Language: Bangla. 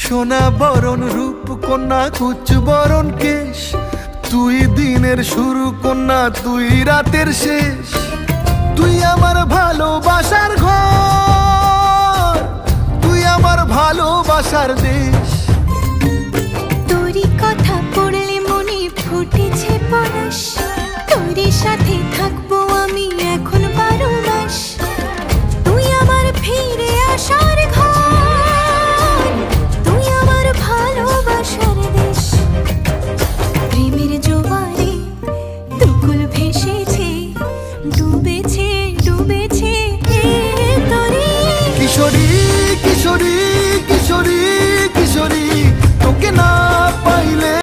সোনা বরণ রূপ কন্যা কুচ বরণ কেশ, তুই দিনের শুরু কন্যা তুই রাতের শেষ। তুই আমার ভালোবাসার ঘর, তুই আমার ভালোবাসার দেশ। তোরই কথা পড়লে মনে ফুটেছে পরশ, তোরই সাথে থাকবো আমি এখন 12 মাস। তুই আমার ফিরে আসার ঘর, তুই আমার ভালোবাসার দেশ। প্রেমের জোয়ারে দুকুল ভেসেছে, ডুবেছে ডুবেছে তরি। কিশোরী কিশোরী কিশোরী কিশোরী, তোকে না পাইলে